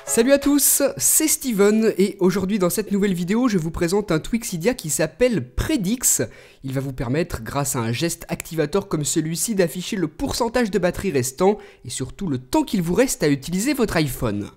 Salut à tous, c'est Steven et aujourd'hui dans cette nouvelle vidéo je vous présente un Twixidia qui s'appelle Predix. Il va vous permettre grâce à un geste activateur comme celui-ci d'afficher le pourcentage de batterie restant et surtout le temps qu'il vous reste à utiliser votre iPhone.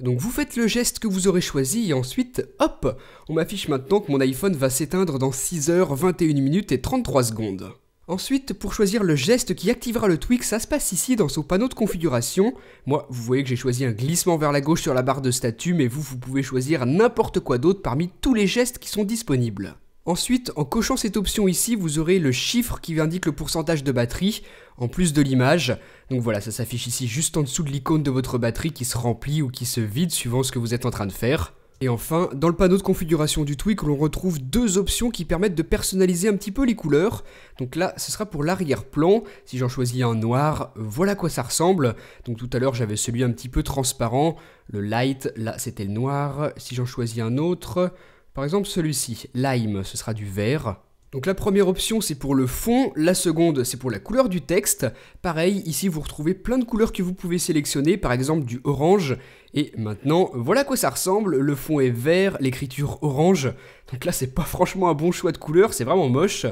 Donc vous faites le geste que vous aurez choisi et ensuite hop, on m'affiche maintenant que mon iPhone va s'éteindre dans 6h, 21 minutes et 33 secondes. Ensuite, pour choisir le geste qui activera le Twix, ça se passe ici dans son panneau de configuration. Moi, vous voyez que j'ai choisi un glissement vers la gauche sur la barre de statut, mais vous pouvez choisir n'importe quoi d'autre parmi tous les gestes qui sont disponibles. Ensuite, en cochant cette option ici, vous aurez le chiffre qui indique le pourcentage de batterie, en plus de l'image. Donc voilà, ça s'affiche ici juste en dessous de l'icône de votre batterie qui se remplit ou qui se vide suivant ce que vous êtes en train de faire. Et enfin, dans le panneau de configuration du Twix, on retrouve deux options qui permettent de personnaliser un petit peu les couleurs. Donc là, ce sera pour l'arrière-plan. Si j'en choisis un noir, voilà à quoi ça ressemble. Donc tout à l'heure, j'avais celui un petit peu transparent, le light, là c'était le noir. Si j'en choisis un autre, par exemple celui-ci, lime, ce sera du vert. Donc la première option c'est pour le fond, la seconde c'est pour la couleur du texte. Pareil, ici vous retrouvez plein de couleurs que vous pouvez sélectionner, par exemple du orange. Et maintenant, voilà à quoi ça ressemble, le fond est vert, l'écriture orange. Donc là c'est pas franchement un bon choix de couleur, c'est vraiment moche.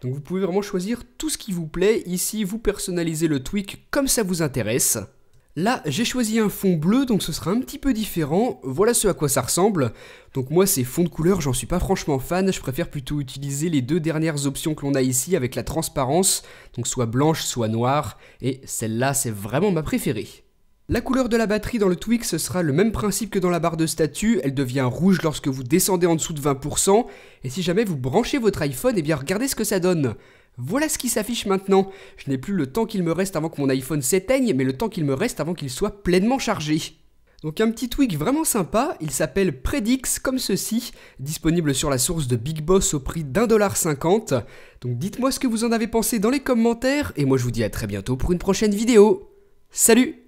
Donc vous pouvez vraiment choisir tout ce qui vous plaît. Ici vous personnalisez le Twix comme ça vous intéresse. Là, j'ai choisi un fond bleu, donc ce sera un petit peu différent. Voilà ce à quoi ça ressemble. Donc moi, ces fonds de couleur, j'en suis pas franchement fan. Je préfère plutôt utiliser les deux dernières options que l'on a ici avec la transparence. Donc soit blanche, soit noire. Et celle-là, c'est vraiment ma préférée. La couleur de la batterie dans le Twix, ce sera le même principe que dans la barre de statut. Elle devient rouge lorsque vous descendez en dessous de 20%. Et si jamais vous branchez votre iPhone, eh bien regardez ce que ça donne. Voilà ce qui s'affiche maintenant. Je n'ai plus le temps qu'il me reste avant que mon iPhone s'éteigne, mais le temps qu'il me reste avant qu'il soit pleinement chargé. Donc un petit tweak vraiment sympa, il s'appelle Predix comme ceci, disponible sur la source de Big Boss au prix d'1,50 $. Donc dites-moi ce que vous en avez pensé dans les commentaires, et moi je vous dis à très bientôt pour une prochaine vidéo. Salut!